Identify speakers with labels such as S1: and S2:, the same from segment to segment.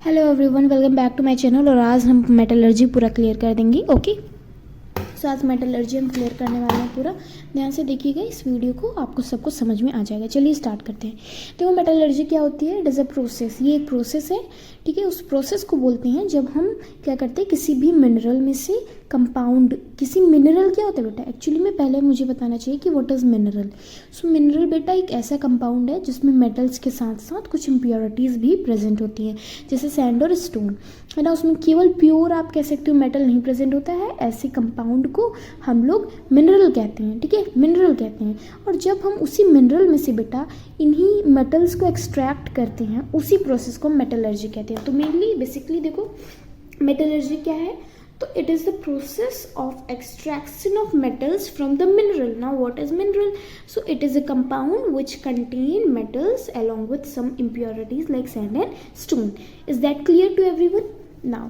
S1: Hello everyone, welcome back to my channel. और आज हम मेटलर्जी पूरा क्लियर कर देंगे। ओके, सो आज मेटलर्जी हम क्लियर करने वाले हैं पूरा। ध्यान से देखिएगा इस वीडियो को, आपको सब कुछ समझ में आ जाएगा। चलिए स्टार्ट करते हैं। तो मेटलर्जी क्या होती है? It is a process. ये एक प्रोसेस है, ठीक है। उस प्रोसेस को बोलते हैं जब हम क्या करते हैं, किसी भी मिनरल में से कंपाउंड, किसी मिनरल क्या होता है बेटा, एक्चुअली में पहले मुझे बताना चाहिए कि what is mineral. So mineral बेटा एक ऐसा कंपाउंड है जिसमें मेटल्स के साथ साथ कुछ इम्प्योरिटीज़ भी प्रेजेंट होती हैं, जैसे सैंड और स्टोन, है ना। उसमें केवल प्योर आप कह सकते हो मेटल नहीं प्रेजेंट होता है। ऐसे कंपाउंड को हम लोग मिनरल कहते हैं, ठीक है, मिनरल कहते हैं। और जब हम उसी मिनरल में से बेटा इन्हीं मेटल्स को एक्सट्रैक्ट करते हैं, उसी प्रोसेस को मेटलर्जी कहते हैं। तो मेनली बेसिकली देखो मेटलर्जी क्या है, तो it is the process of extraction of metals from the mineral. Now what is mineral? So it is a compound which contain metals along with some impurities like sand and stone. Is that clear to everyone? Now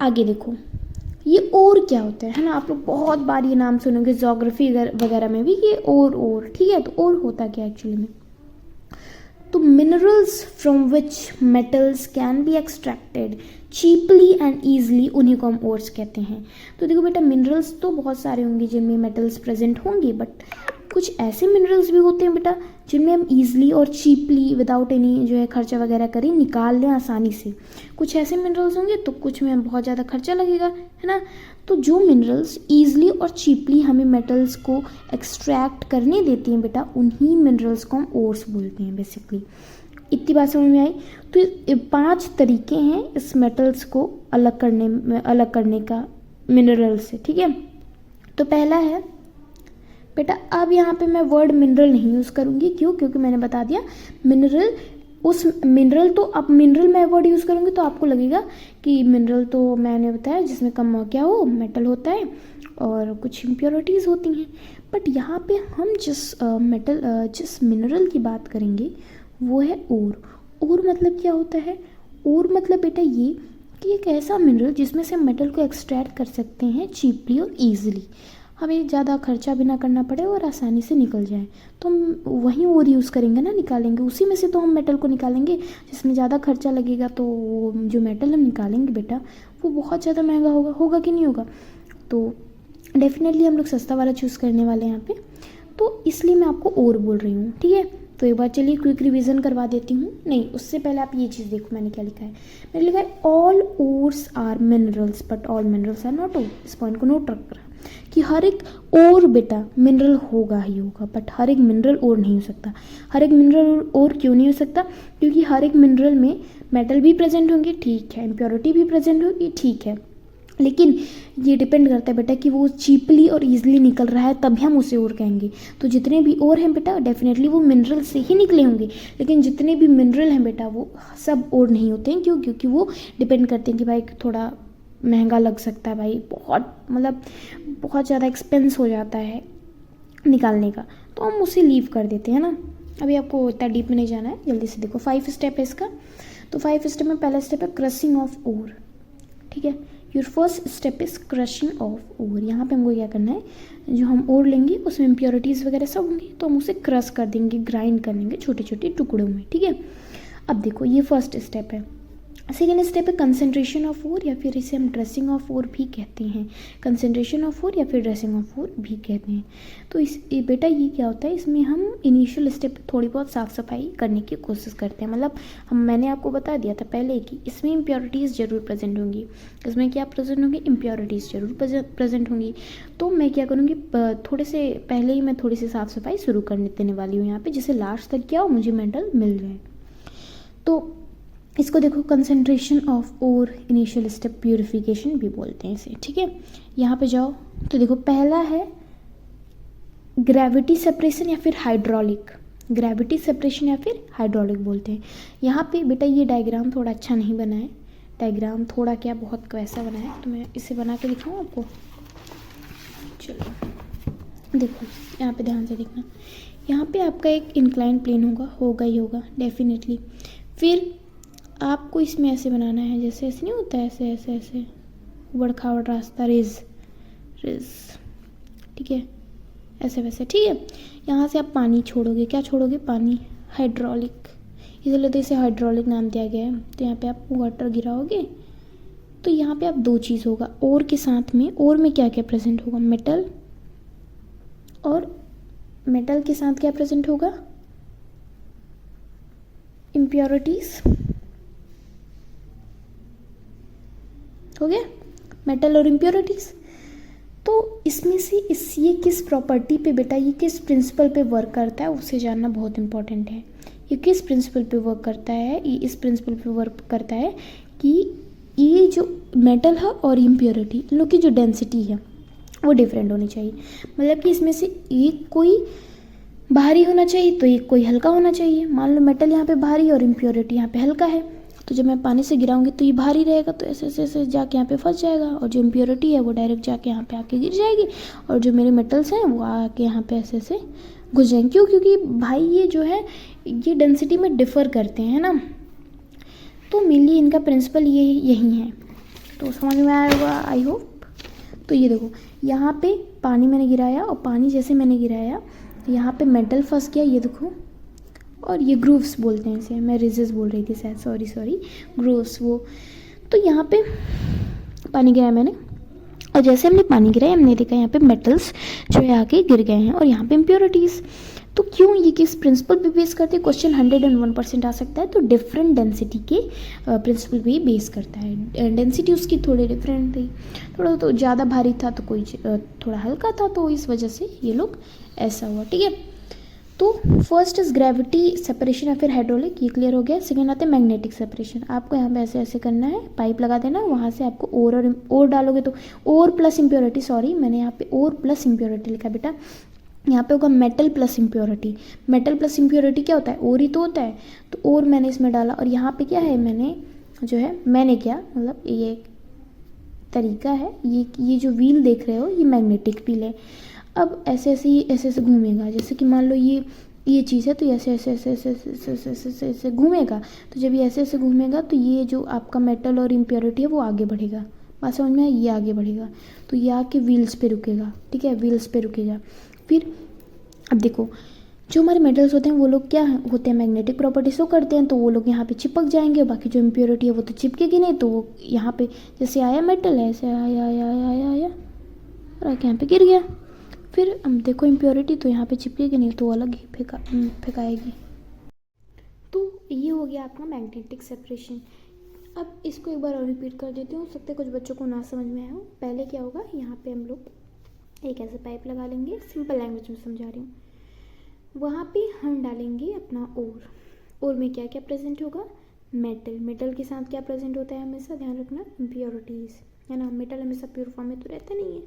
S1: आगे देखो ये और क्या होता है ना। आप लोग बहुत बार ये नाम सुनोगे ज्योग्राफी वगैरह में भी, ये और ठीक है। तो और होता क्या एक्चुअली में? तो minerals from which metals can be extracted cheaply and easily, उन्हीं को हम ओर्स कहते हैं। तो देखो बेटा मिनरल्स तो बहुत सारे होंगे जिनमें मेटल्स प्रेजेंट होंगे, बट कुछ ऐसे मिनरल्स भी होते हैं बेटा जिनमें हम ईजिली और चीपली विदाउट एनी जो है खर्चा वगैरह करें निकाल लें आसानी से। कुछ ऐसे मिनरल्स होंगे तो कुछ में बहुत ज़्यादा खर्चा लगेगा, है ना। तो जो मिनरल्स ईजिली और चीपली हमें मेटल्स को एक्सट्रैक्ट करने देती हैं बेटा, उन्हीं मिनरल्स को हम ओर्स बोलते हैं बेसिकली। इतनी बात समझ में आई? तो 5 तरीके हैं इस मेटल्स को अलग करने का मिनरल से, ठीक है। तो पहला है बेटा, अब यहाँ पे मैं वर्ड मिनरल नहीं यूज़ करूँगी। क्यों? क्योंकि मैंने बता दिया मिनरल, उस मिनरल, तो अब मिनरल मैं वर्ड यूज़ करूँगी तो आपको लगेगा कि मिनरल तो मैंने बताया जिसमें कम क्या हो मेटल होता है और कुछ इम्प्योरिटीज़ होती हैं। बट यहाँ पे हम जिस मिनरल की बात करेंगे वो है ओर मतलब क्या होता है? ओर मतलब बेटा ये कि एक ऐसा मिनरल जिसमें से हम मेटल को एक्सट्रैक्ट कर सकते हैं चीपली और ईजिली, हमें ज़्यादा खर्चा भी ना करना पड़े और आसानी से निकल जाए। तो हम वहीं और यूज़ करेंगे ना, निकालेंगे उसी में से। तो हम मेटल को निकालेंगे जिसमें ज़्यादा खर्चा लगेगा, तो वो जो मेटल हम निकालेंगे बेटा वो बहुत ज़्यादा महंगा होगा कि नहीं होगा? तो डेफिनेटली हम लोग सस्ता वाला चूज़ करने वाले हैं यहाँ पे। तो इसलिए मैं आपको और बोल रही हूँ, ठीक है। तो एक बार चलिए क्विक रिवीजन करवा देती हूँ। नहीं, उससे पहले आप ये चीज़ देखो मैंने क्या लिखा है। मैंने लिखा है all ores are minerals but all minerals are not ore. इस पॉइंट को नोट रखना कि हर एक और बेटा मिनरल होगा ही होगा, बट हर एक मिनरल और नहीं हो सकता। हर एक मिनरल और क्यों नहीं हो सकता? क्योंकि हर एक मिनरल में मेटल भी प्रेजेंट होंगे, ठीक है, इम्प्योरिटी भी प्रेजेंट होगी, ठीक है, लेकिन ये डिपेंड करता है बेटा कि वो चीपली और ईजिली निकल रहा है, तभी हम उसे और कहेंगे। तो जितने भी और हैं बेटा डेफिनेटली वो मिनरल से ही निकले होंगे, लेकिन जितने भी मिनरल हैं बेटा वो सब और नहीं होते हैं। क्यों? क्योंकि वो डिपेंड करते हैं कि भाई थोड़ा महंगा लग सकता है, भाई बहुत ज़्यादा एक्सपेंस हो जाता है निकालने का, तो हम उसे लीव कर देते हैं ना। अभी आपको इतना डीप में नहीं जाना है, जल्दी से देखो 5 स्टेप है इसका। तो 5 स्टेप में पहला स्टेप है क्रशिंग ऑफ ओर, ठीक है। Your first step is crushing of ore. यहाँ पे हमको क्या करना है, जो हम ओर लेंगे उसमें इम्प्योरिटीज़ वगैरह सब होंगी, तो हम उसे क्रश कर देंगे, ग्राइंड कर लेंगे छोटे छोटे टुकड़ों में, ठीक है। अब देखो ये फर्स्ट स्टेप है। सेकेंड स्टेप है कंसंट्रेशन ऑफ ओर, या फिर इसे हम ड्रेसिंग ऑफ ओर भी कहते हैं। कंसंट्रेशन ऑफ ओर या फिर ड्रेसिंग ऑफ ओर भी कहते हैं। तो बेटा ये क्या होता है, इसमें हम इनिशियल स्टेप थोड़ी बहुत साफ़ सफाई करने की कोशिश करते हैं। मतलब मैंने आपको बता दिया था पहले कि इसमें इम्प्योरिटीज़ ज़रूर प्रेजेंट होंगी। इसमें क्या प्रेजेंट होंगी? इम्प्योरिटीज़ ज़रूर प्रेजेंट होंगी। तो मैं क्या करूँगी, थोड़े से पहले ही मैं थोड़ी सी साफ़ सफाई शुरू कर देने वाली हूँ यहाँ पर, जिससे लास्ट तक क्या हो मुझे मेटल मिल जाए। तो इसको देखो concentration of ore initial step purification भी बोलते हैं इसे, ठीक है। यहाँ पे जाओ तो देखो पहला है ग्रेविटी सेपरेशन या फिर हाइड्रोलिक। ग्रेविटी सेपरेशन या फिर हाइड्रोलिक बोलते हैं। यहाँ पे बेटा ये डायग्राम थोड़ा अच्छा नहीं बना है, डायग्राम थोड़ा क्या बहुत वैसा बना है, तो मैं इसे बना के दिखाऊँ आपको। चलो देखो यहाँ पे ध्यान से देखना। यहाँ पे आपका एक इंक्लाइन प्लेन होगा ही होगा डेफिनेटली। फिर आपको इसमें ऐसे बनाना है, जैसे ऐसे नहीं होता है, ऐसे ऐसे ऐसे उबड़ खाबड़ रास्ता, रेज, ठीक है, ऐसे वैसे, ठीक है। यहाँ से आप पानी छोड़ोगे, क्या छोड़ोगे? पानी, हाइड्रोलिक। इसलिए तो इसे हाइड्रोलिक नाम दिया गया है। तो यहाँ पे आप वाटर गिराओगे तो यहाँ पे आप दो चीज़ होगा, और के साथ में, और में क्या क्या प्रेजेंट होगा, मेटल, और मेटल के साथ क्या प्रेजेंट होगा, इम्प्योरिटीज। हो गया, मेटल और इम्प्योरिटीज। तो इसमें से ये किस प्रॉपर्टी पे बेटा, ये किस प्रिंसिपल पे वर्क करता है उसे जानना बहुत इंपॉर्टेंट है। ये किस प्रिंसिपल पे वर्क करता है, ये इस प्रिंसिपल पे वर्क करता है कि ये जो मेटल है और इम्प्योरिटी, इन लोग की जो डेंसिटी है वो डिफरेंट होनी चाहिए। मतलब कि इसमें से एक कोई भारी होना चाहिए तो एक कोई हल्का होना चाहिए। मान लो मेटल यहाँ पे भारी और इम्प्योरिटी यहाँ पे हल्का है, तो जब मैं पानी से गिराऊंगी तो ये भारी रहेगा, तो ऐसे ऐसे ऐसे जाके यहाँ पे फंस जाएगा, और जो इम्प्योरिटी है वो डायरेक्ट जाके यहाँ पे आके गिर जाएगी, और जो मेरे मेटल्स हैं वो आके यहाँ पे ऐसे ऐसे घुस जाएंगे। क्यों? क्योंकि भाई ये जो है ये डेंसिटी में डिफ़र करते हैं ना, तो मेनली इनका प्रिंसिपल ये यही है। तो समझ में आया होगा आई होप। तो ये देखो यहाँ पे पानी मैंने गिराया, और पानी जैसे मैंने गिराया यहाँ पे मेटल फंस गया, ये देखो, और ये ग्रूव्स बोलते हैं इसे, मैं रिजेस बोल रही थी शायद, सॉरी ग्रूव्स वो। तो यहाँ पे पानी गिराया मैंने, और जैसे हमने पानी गिराया हमने देखा यहाँ पे मेटल्स जो है आके गिर गए हैं, और यहाँ पे इम्प्योरिटीज़। तो क्यों, ये किस प्रिंसिपल पे बेस करते हैं, क्वेश्चन 101% आ सकता है। तो डिफरेंट डेंसिटी के प्रिंसिपल पे बेस करता है। डेंसिटी उसकी थोड़ी डिफरेंट थी, थोड़ा तो ज़्यादा भारी था तो कोई थोड़ा हल्का था, तो इस वजह से ये लोग ऐसा हुआ। ठीक है, तो फर्स्ट इज ग्रेविटी सेपरेशन या फिर हाइड्रोलिक, ये क्लियर हो गया। सेकेंड आते हैं मैग्नेटिक सेपरेशन। आपको यहाँ पे ऐसे ऐसे करना है, पाइप लगा देना, वहाँ से आपको और डालोगे तो और प्लस इम्प्योरिटी, सॉरी मैंने यहाँ पे और प्लस इम्प्योरिटी लिखा बेटा, यहाँ पे होगा metal plus impurity. Metal plus impurity क्या होता है, और ही तो होता है, तो और मैंने इसमें डाला, और यहाँ पे क्या है, मैंने क्या मतलब ये एक तरीका है, ये जो व्हील देख रहे हो ये मैग्नेटिक व्हील है। अब ऐसे ऐसे घूमेगा, जैसे कि मान लो ये चीज़ है, तो ऐसे ऐसे ऐसे ऐसे ऐसे ऐसे ऐसे ऐसे घूमेगा। तो जब ये ऐसे ऐसे घूमेगा तो ये जो आपका मेटल और इम्प्योरिटी है वो आगे बढ़ेगा। बात समझ में, ये आगे बढ़ेगा तो ये आके व्हील्स पे रुकेगा। ठीक है, व्हील्स पे रुकेगा। फिर अब देखो जो हमारे मेटल्स होते हैं वो लोग क्या होते हैं, मैग्नेटिक प्रॉपर्टी शो करते हैं, तो वो लोग यहाँ पे चिपक जाएंगे। बाकी जो इम्प्योरिटी है वो तो चिपकेगी नहीं, तो वो यहाँ पे जैसे आया मेटल ऐसे आया और आके यहाँ पे गिर गया। फिर हम देखो इम्प्योरिटी तो यहाँ पे चिपकेगी नहीं, तो अलग ही फेंकाएगी। तो ये हो गया आपका मैग्नेटिक सेपरेशन। अब इसको एक बार और रिपीट कर देती हूँ, हो सकता है कुछ बच्चों को ना समझ में आया हो। पहले क्या होगा, यहाँ पे हम लोग एक ऐसे पाइप लगा लेंगे, सिंपल लैंग्वेज में समझा रही हूँ। वहाँ पे हम डालेंगे अपना और में क्या क्या प्रेजेंट होगा, मेटल के साथ क्या प्रेजेंट होता है हमेशा ध्यान रखना, इम्प्योरिटीज़, है ना। मेटल हमेशा प्योर फॉर्म में तो रहता नहीं है,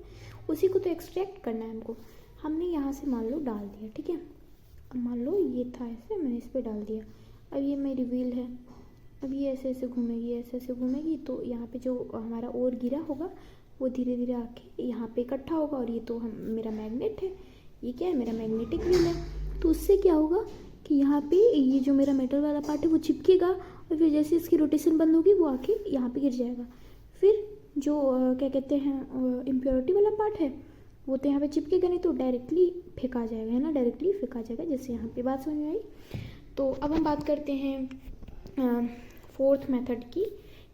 S1: उसी को तो एक्सट्रैक्ट करना है हमको। हमने यहाँ से मान लो डाल दिया, ठीक है। अब मान लो ये था ऐसे, मैंने इस पर डाल दिया। अब ये मेरी व्हील है, अब ये ऐसे ऐसे घूमेगी, ऐसे ऐसे घूमेगी, तो यहाँ पे जो हमारा और गिरा होगा वो धीरे धीरे आके यहाँ पे इकट्ठा होगा। और ये तो मेरा मैग्नेट है, ये क्या है, मेरा मैग्नेटिक व्हील है। तो उससे क्या होगा कि यहाँ पे ये जो मेरा मेटल वाला पार्ट है वो चिपकेगा, और फिर जैसे इसकी रोटेशन बंद होगी वो आके यहाँ पे गिर जाएगा। फिर जो क्या कहते हैं इम्प्योरिटी वाला पार्ट है वो तो यहाँ पे चिपकेगा नहीं, तो डायरेक्टली फेंका जाएगा, है ना, डायरेक्टली फेंका जाएगा। जैसे यहाँ पे बात समझ में आई। तो अब हम बात करते हैं फोर्थ मेथड की,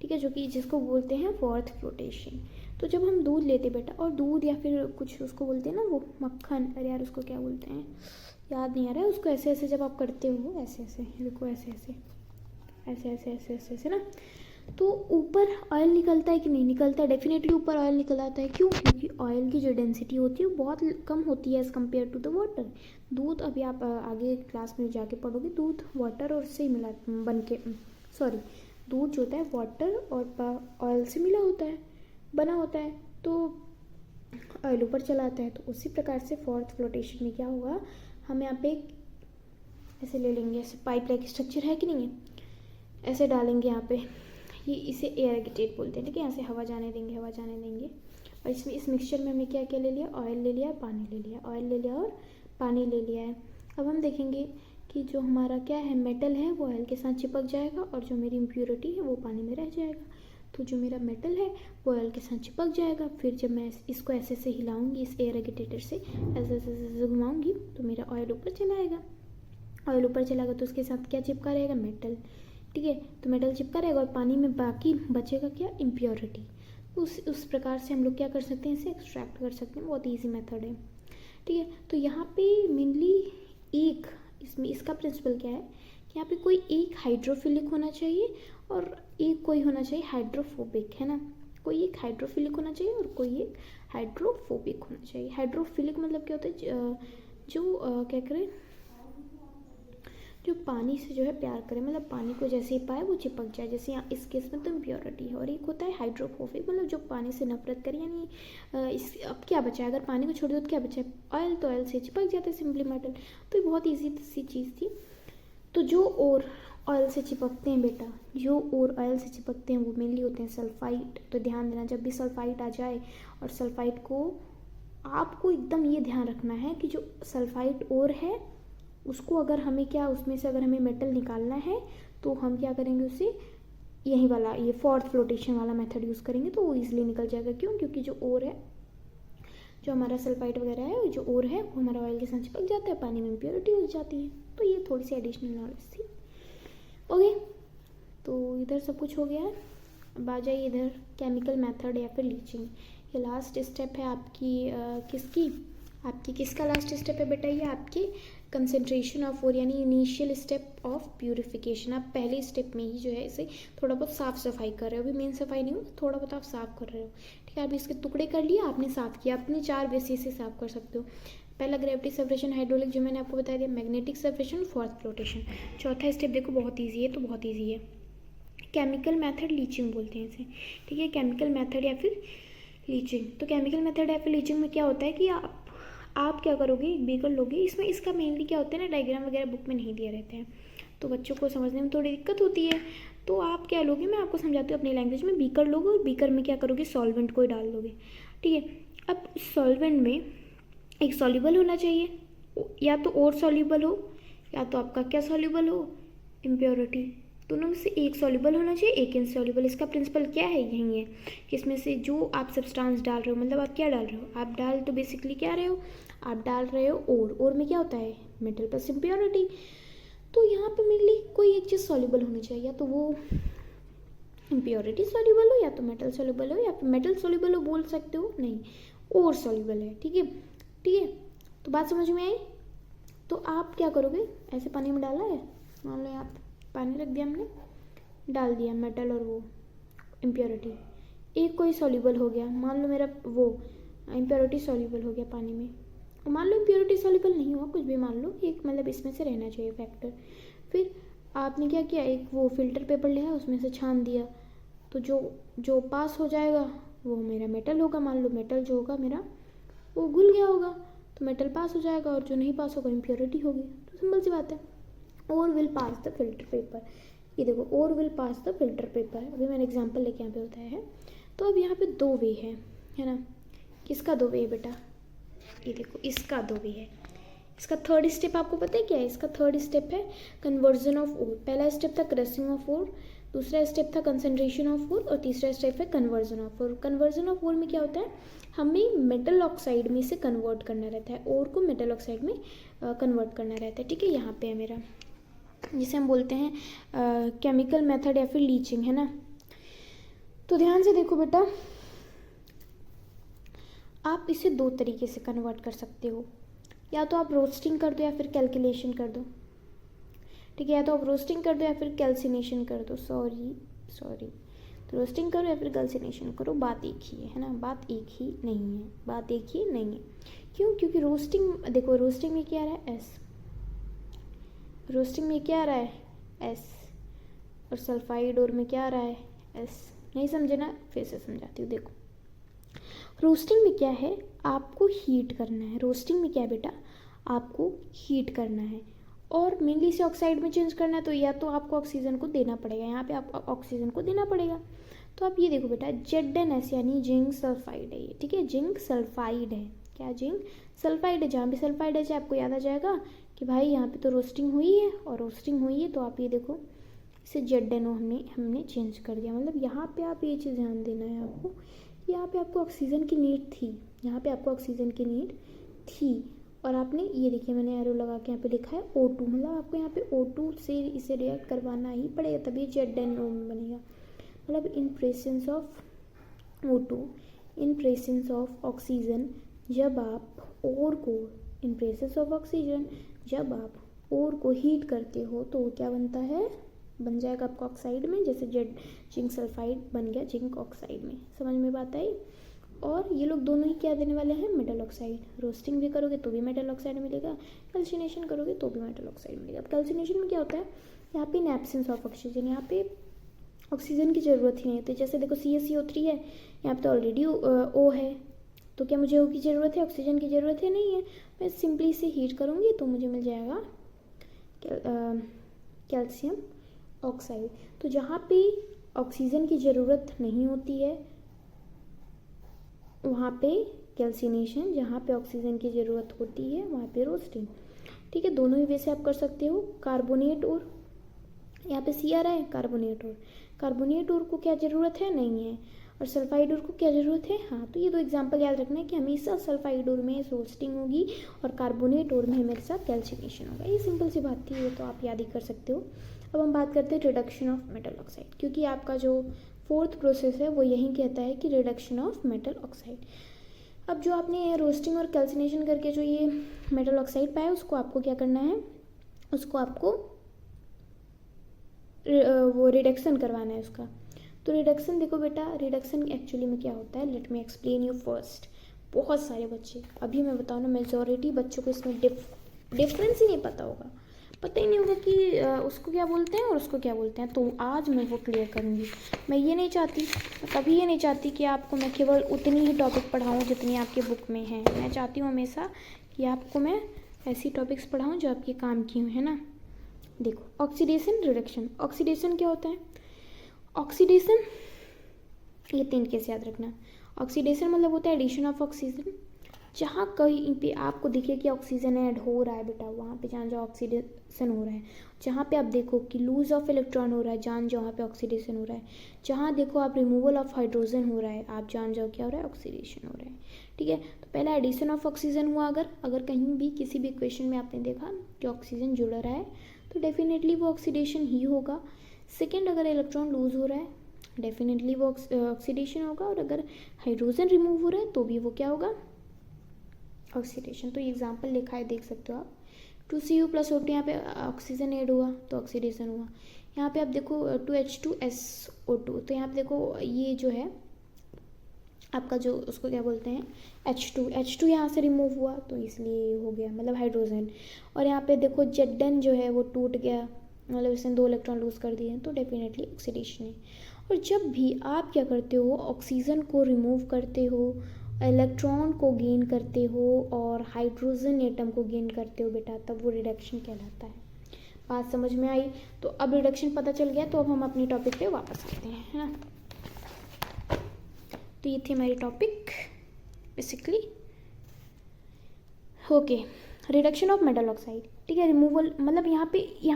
S1: ठीक है, जो कि जिसको बोलते हैं फोर्थ फ्लोटेशन। तो जब हम दूध लेते बेटा, और दूध या फिर कुछ उसको बोलते हैं ना वो मक्खन, अरे यार उसको क्या बोलते हैं याद नहीं आ रहा है, उसको ऐसे ऐसे जब आप करते हो ऐसे ऐसे, देखो ऐसे ऐसे ऐसे ऐसे ऐसे ऐसे ऐसे ना, तो ऊपर ऑयल निकलता है कि नहीं निकलता है, डेफिनेटली ऊपर ऑयल निकल आता है। क्यों? क्योंकि ऑयल की जो डेंसिटी होती है वो बहुत कम होती है as compare to the water. दूध अभी आप आगे क्लास में जाके पढ़ोगे, दूध वाटर और से मिला दूध जो होता है वाटर और ऑयल से मिला होता है, बना होता है, तो ऑयल ऊपर चला आता है। तो उसी प्रकार से फोर्थ फ्लोटेशन में क्या होगा, हम यहाँ पे ऐसे ले लेंगे, ऐसे पाइप लाइक स्ट्रक्चर है कि नहीं है, ऐसे डालेंगे यहाँ पे, ये इसे एयर एगिटेट बोलते हैं, ठीक है। यहाँ से हवा जाने देंगे और इसमें इस मिक्सचर में हमने क्या क्या ले लिया, ऑयल ले लिया, पानी ले लिया, ऑयल ले लिया और पानी ले लिया है। अब हम देखेंगे कि जो हमारा क्या है मेटल है वो ऑयल के साथ चिपक जाएगा, और जो मेरी इम्प्योरिटी है वो पानी में रह जाएगा। तो जो मेरा मेटल है वो ऑयल के साथ चिपक जाएगा। फिर जब मैं इसको ऐसे ऐसे हिलाऊंगी, इस एयर एगिटेटर से ऐसे ऐसे घुमाऊंगी, तो मेरा ऑयल ऊपर चला आएगा। ऑयल ऊपर चला गया तो उसके साथ क्या चिपका रहेगा, मेटल। ठीक है, तो मेटल चिपका रहेगा और पानी में बाकी बचेगा क्या, इम्प्योरिटी। उस प्रकार से हम लोग क्या कर सकते हैं, इसे एक्सट्रैक्ट कर सकते हैं। बहुत ईजी मेथड है। ठीक है, तो यहाँ पे मेनली एक इसमें इसका प्रिंसिपल क्या है कि यहाँ पे कोई एक हाइड्रोफिलिक होना चाहिए और एक कोई होना चाहिए हाइड्रोफोबिक, है ना। कोई एक हाइड्रोफिलिक होना चाहिए और कोई एक हाइड्रोफोबिक होना चाहिए। हाइड्रोफिलिक मतलब क्या होता है, जो क्या करें, जो पानी से जो है प्यार करे, मतलब पानी को जैसे ही पाए वो चिपक जाए, जैसे यहाँ इस केस में तो इम्प्योरिटी है। और एक होता है हाइड्रोफोबिक, मतलब जो पानी से नफरत करे, यानी इस अब क्या बचा है, अगर पानी को छोड़ दो तो क्या बचा है, ऑयल, तो ऑयल से चिपक जाता है सिंपली मेटल। तो ये बहुत ईजी सी चीज़ थी। तो जो और ऑयल से चिपकते हैं बेटा, जो और ऑयल से चिपकते हैं वो मेनली होते हैं सल्फाइड। तो ध्यान देना, जब भी सल्फाइड आ जाए, और सल्फाइड को आपको एकदम ये ध्यान रखना है कि जो सल्फाइड और है उसको अगर हमें क्या, उसमें से अगर हमें मेटल निकालना है तो हम क्या करेंगे, उसे यही वाला ये फोर्थ फ्लोटेशन वाला मेथड यूज़ करेंगे तो वो ईजिली निकल जाएगा। क्यों, क्योंकि जो और है, जो हमारा सल्फाइड वगैरह है, जो और है वो हमारा ऑयल के साथ चिपक जाता है, पानी में इम्प्योरिटी हो जाती है। तो ये थोड़ी सी एडिशनल नॉलेज थी। ओके, तो इधर सब कुछ हो गया है। अब आ जाइए इधर केमिकल मेथड या फिर लीचिंग। ये लास्ट स्टेप है आपकी किसका लास्ट स्टेप है बेटा, ये आपके कंसंट्रेशन ऑफ और यानी इनिशियल स्टेप ऑफ प्यूरिफिकेशन। आप पहले स्टेप में ही जो है इसे थोड़ा बहुत साफ सफाई कर रहे हो, अभी मेन सफाई नहीं हो, थोड़ा बहुत आप साफ कर रहे हो। ठीक है, अभी इसके टुकड़े कर लिए आपने, साफ किया, अपने 4 बेसिस से साफ कर सकते हो। पहला ग्रेविटी सेपरेशन, हाइड्रोलिक जो मैंने आपको बता दिया, मैग्नेटिक सेपरेशन, फोर्थ फ्लोटेशन। चौथा स्टेप देखो बहुत ईजी है, तो बहुत ईजी है, केमिकल मेथड लीचिंग बोलते हैं इसे। ठीक है, केमिकल मेथड या फिर लीचिंग। तो केमिकल मेथड या फिर लीचिंग में क्या होता है कि आप क्या करोगे, एक बीकर लोगे, इसमें इसका मेनली क्या होता है ना, डायग्राम वगैरह बुक में नहीं दिए रहते हैं तो बच्चों को समझने में थोड़ी दिक्कत होती है। तो आप क्या लोगे, मैं आपको समझाती हूँ अपनी लैंग्वेज में। बीकर लोगे और बीकर में क्या करोगे, सॉल्वेंट को डाल दोगे। ठीक है, अब सॉल्वेंट में एक सॉल्यूबल होना चाहिए, या तो और सॉल्यूबल हो या तो आपका क्या सॉल्यूबल हो, इम्प्योरिटी। दोनों में से एक सॉल्यूबल होना चाहिए, एक इनसॉल्यूबल। इसका प्रिंसिपल क्या है, यही है कि इसमें से जो आप सब्सटेंस डाल रहे हो, मतलब आप क्या डाल रहे हो, आप डाल तो बेसिकली क्या रहे हो, आप डाल रहे हो और में क्या होता है, मेटल प्लस इम्प्योरिटी। तो यहाँ पे मेनली कोई एक चीज़ सॉल्यूबल होनी चाहिए, या तो वो इम्प्योरिटी सॉल्यूबल हो या तो मेटल सॉल्यूबल हो, या फिर मेटल सॉल्यूबल हो बोल सकते हो, नहीं और सॉल्यूबल है। ठीक है, ठीक है, तो बात समझ में आई। तो आप क्या करोगे, ऐसे पानी में डाला है, मान लो यहाँ पानी रख दिया हमने, डाल दिया मेटल और वो इम्प्योरिटी, एक कोई सॉल्यूबल हो गया, मान लो मेरा वो इम्प्योरिटी सॉल्यूबल हो गया पानी में, और मान लो इम्प्योरिटी सॉल्यूबल नहीं हुआ, कुछ भी मान लो, एक मतलब इसमें से रहना चाहिए फैक्टर। फिर आपने क्या किया, एक वो फिल्टर पेपर लिया, उसमें से छान दिया, तो जो पास हो जाएगा वो मेरा मेटल होगा। मान लो मेटल जो होगा मेरा वो घुल गया होगा, तो मेटल पास हो जाएगा, और जो नहीं पास होगा इम्प्योरिटी होगी। तो सिंपल सी बात है, और will pass the filter paper. ये देखो, और will pass the filter paper, अभी मैंने एग्जांपल लेके यहाँ पे बताया है। तो अब यहाँ पे 2 वे है ना, किसका 2 वे है बेटा, ये देखो इसका 2 वे है। इसका थर्ड स्टेप आपको पता है क्या है, इसका थर्ड स्टेप है कन्वर्जन ऑफ ओर। पहला स्टेप था क्रशिंग ऑफ ओर, दूसरा स्टेप था कंसंट्रेशन ऑफ ओर, और तीसरा स्टेप है conversion of ore. Conversion of ore में क्या होता है, हमें मेटल ऑक्साइड में से कन्वर्ट करना रहता है, ओर को मेटल ऑक्साइड में कन्वर्ट करना रहता है। ठीक है, यहाँ पे है मेरा, जिसे हम बोलते हैं केमिकल मेथड या फिर लीचिंग, है ना। तो ध्यान से देखो बेटा, आप इसे 2 तरीके से कन्वर्ट कर सकते हो, या तो आप रोस्टिंग कर दो या फिर कैलकुलेशन कर दो। ठीक है, या तो आप रोस्टिंग कर दो या फिर कैल्सिनेशन कर दो, सॉरी तो रोस्टिंग करो या फिर कैल्सिनेशन करो, बात एक ही है ना, बात एक ही नहीं है, बात एक ही नहीं है। क्यों, क्योंकि रोस्टिंग देखो, रोस्टिंग में क्या आ रहा है, एस, रोस्टिंग में क्या आ रहा है, एस, और सल्फाइड और में क्या आ रहा है, एस। नहीं समझे ना, फिर से समझाती हूँ। देखो, रोस्टिंग में क्या है, आपको हीट करना है। रोस्टिंग में क्या है बेटा, आपको हीट करना है, और मेनली से ऑक्साइड में चेंज करना है, तो या तो आपको ऑक्सीजन को देना पड़ेगा, यहाँ पे आप ऑक्सीजन को देना पड़ेगा। तो आप ये देखो बेटा, ZnS यानी जिंक सल्फाइड है ये। ठीक है, जिंक सल्फाइड है, क्या, जिंक सल्फाइड है। जहाँ भी सल्फाइड है आपको याद आ जाएगा कि भाई यहाँ पे तो रोस्टिंग हुई है, और रोस्टिंग हुई है तो आप ये देखो इसे ZnO हमने चेंज कर दिया। मतलब यहाँ पे आप ये चीज़ ध्यान देना है आपको, यहाँ पे आपको ऑक्सीजन की नीड थी, यहाँ पे आपको ऑक्सीजन की नीड थी, और आपने ये देखिए मैंने एरो लगा के यहाँ पे लिखा है O2, मतलब आपको यहाँ पे O2 से इसे रिएक्ट करवाना ही पड़ेगा, तभी ZnO बनेगा। मतलब in presence of O2, in presence of oxygen, जब आप ओर को, इन प्रेजेंस ऑफ ऑक्सीजन जब आप ओर को हीट करते हो तो क्या बनता है, बन जाएगा आपका ऑक्साइड में, जैसे जिंक सल्फाइड बन गया जिंक ऑक्साइड में। समझ में बात आई। और ये लोग दोनों ही क्या देने वाले हैं, मेटल ऑक्साइड। रोस्टिंग भी करोगे तो भी मेटल ऑक्साइड मिलेगा, कैल्सिनेशन करोगे तो भी मेटल ऑक्साइड मिलेगा। अब कैल्सिनेशन में क्या होता है, यहाँ पे इन एब्सेंस ऑफ ऑक्सीजन, यहाँ पे ऑक्सीजन की ज़रूरत ही नहीं होती। जैसे देखो CaCO3 है, यहाँ पे तो ऑलरेडी O है, तो क्या मुझे O की ज़रूरत है, ऑक्सीजन की ज़रूरत है, नहीं है। मैं सिंपली इसे हीट करूँगी तो मुझे मिल जाएगा कैल्शियम ऑक्साइड। तो जहाँ पे ऑक्सीजन की ज़रूरत नहीं होती है वहाँ पे कैल्सिनेशन, जहाँ पे ऑक्सीजन की ज़रूरत होती है वहाँ पे रोस्टिंग। ठीक है, दोनों ही वैसे आप कर सकते हो। कार्बोनेट और, यहाँ पे C आ रहा है, कार्बोनेट और, कार्बोनेट और को क्या ज़रूरत है, नहीं है। और सल्फाइड और को क्या ज़रूरत है, हाँ। तो ये दो एग्जांपल याद रखना है कि हमेशा सल्फाइड और में रोस्टिंग होगी और कार्बोनेट और में हमेशा कैल्सिनेशन होगा। ये सिंपल सी बात थी, ये तो आप याद ही कर सकते हो। अब हम बात करते हैं रिडक्शन ऑफ मेटल ऑक्साइड, क्योंकि आपका जो फोर्थ प्रोसेस है वो यही कहता है कि रिडक्शन ऑफ मेटल ऑक्साइड। अब जो आपने रोस्टिंग और कैल्सिनेशन करके जो ये मेटल ऑक्साइड पाया, उसको आपको क्या करना है, उसको आपको वो रिडक्शन करवाना है उसका। तो रिडक्शन देखो बेटा, रिडक्शन एक्चुअली में क्या होता है, let me explain you first. बहुत सारे बच्चे, अभी मैं बताऊँ ना, मेजॉरिटी बच्चों को इसमें डिफरेंस ही नहीं पता होगा, पता ही नहीं होगा कि उसको क्या बोलते हैं और उसको क्या बोलते हैं। तो आज मैं वो क्लियर करूँगी। मैं ये नहीं चाहती, मैं कभी ये नहीं चाहती कि आपको मैं केवल उतनी ही टॉपिक पढ़ाऊँ जितनी आपके बुक में हैं। मैं चाहती हूँ हमेशा कि आपको मैं ऐसी टॉपिक्स पढ़ाऊँ जो आपके काम की हुई है ना। देखो, ऑक्सीडेशन रिडक्शन। ऑक्सीडेशन क्या होता है, ऑक्सीडेशन ये 3 केस याद रखना। ऑक्सीडेशन मतलब होता है एडिशन ऑफ ऑक्सीजन। जहाँ कहीं पे आपको दिखे कि ऑक्सीजन ऐड हो रहा है बेटा, वहाँ पे जान जाओ ऑक्सीडेशन हो रहा है। जहाँ पे आप देखो कि लूज ऑफ इलेक्ट्रॉन हो रहा है, जान जाओ वहाँ पे ऑक्सीडेशन हो रहा है। जहाँ देखो आप रिमूवल ऑफ हाइड्रोजन हो रहा है, आप जान जाओ क्या हो रहा है, ऑक्सीडेशन हो रहा है। ठीक है, तो पहला एडिशन ऑफ ऑक्सीजन हुआ। अगर कहीं भी किसी भी इक्वेशन में आपने देखा कि ऑक्सीजन जुड़ रहा है तो डेफिनेटली वो ऑक्सीडेशन ही होगा। सेकेंड, अगर इलेक्ट्रॉन लूज हो रहा है डेफिनेटली वो ऑक्सीडेशन होगा। और अगर हाइड्रोजन रिमूव हो रहा है तो भी वो क्या होगा, ऑक्सीडेशन। तो ये एग्जांपल लिखा है, देख सकते हो आप। 2Cu + O2, यहाँ पे ऑक्सीजन ऐड हुआ तो ऑक्सीडेशन हुआ। यहाँ पे आप देखो 2H2SO2, तो यहाँ पे देखो ये जो है आपका जो उसको क्या बोलते हैं, H2 यहाँ से रिमूव हुआ तो इसलिए हो गया, मतलब हाइड्रोजन। और यहाँ पे देखो Zn जो है वो टूट गया, मतलब इसने 2 इलेक्ट्रॉन लूज कर दिए, तो डेफिनेटली ऑक्सीडेशन है। और जब भी आप क्या करते हो, ऑक्सीजन को रिमूव करते हो, इलेक्ट्रॉन को गेन करते हो और हाइड्रोजन एटम को गेन करते हो बेटा, तब वो रिडक्शन कहलाता है। बात समझ में आई। तो अब रिडक्शन पता चल गया, तो अब हम अपनी टॉपिक पे वापस आते हैं, है ना। तो ये थे हमारी topic basically. Okay, reduction of metal oxide. ठीक है, रिमूवल मतलब यहाँ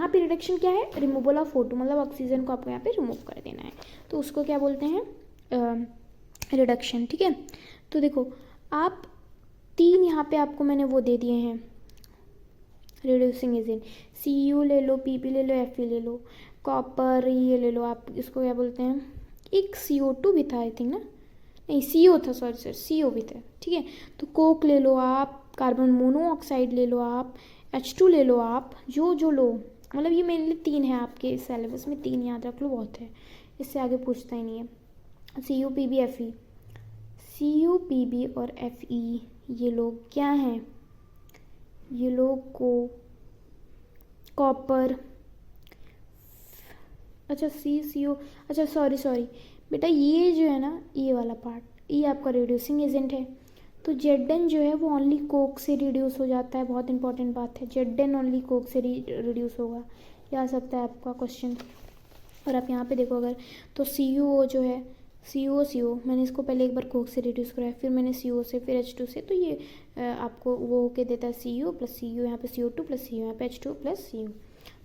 S1: पे रिडक्शन क्या है, रिमूवल ऑफ O2, मतलब ऑक्सीजन को आपको यहाँ पे रिमूव कर देना है, तो उसको क्या बोलते हैं, रिडक्शन। ठीक है, तो देखो आप 3 यहाँ पे आपको मैंने वो दे दिए हैं रिड्यूसिंग एजेंट। Cu ले लो, Pp ले लो, Fe ले लो, कॉपर ये ले लो, आप इसको क्या बोलते हैं, एक CO2 भी था आई थिंक ना, नहीं CO था, सॉरी सर CO भी था। ठीक है, तो कोक ले लो आप, कार्बन मोनोऑक्साइड ले लो आप, H2 ले लो आप, जो लो, मतलब ये मेरे लिए 3 है आपके सिलेबस में, 3 याद रख लो बहुत है, इससे आगे पूछता ही नहीं है। Cu Pb Fe, Cu Pb और Fe ये लोग क्या हैं, ये लोग को कॉपर, अच्छा CO, अच्छा सॉरी बेटा, ये जो है ना ये वाला पार्ट, ये आपका रिड्यूसिंग एजेंट है। तो Zn जो है वो ओनली कोक से रिड्यूस हो जाता है, बहुत इंपॉर्टेंट बात है, Zn ओनली कोक से रिड्यूस होगा, ये आ सकता है आपका क्वेश्चन। और आप यहाँ पे देखो अगर, तो CuO जो है, CO मैंने इसको पहले एक बार कोक से रिड्यूस कराया, फिर मैंने CO से, फिर H2 से, तो ये आपको वो होके देता है Cu + Cu, यहाँ पे CO2 + Cu, यहाँ पे H2 + Cu,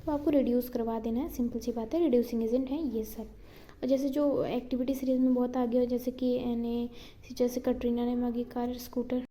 S1: तो आपको रिड्यूस करवा देना है, सिंपल सी बात है, रिड्यूसिंग एजेंट है ये सब। और जैसे जो एक्टिविटी सीरीज में बहुत आ गया, जैसे कि Na, जैसे कटरीना ने मांगी कार, स्कूटर,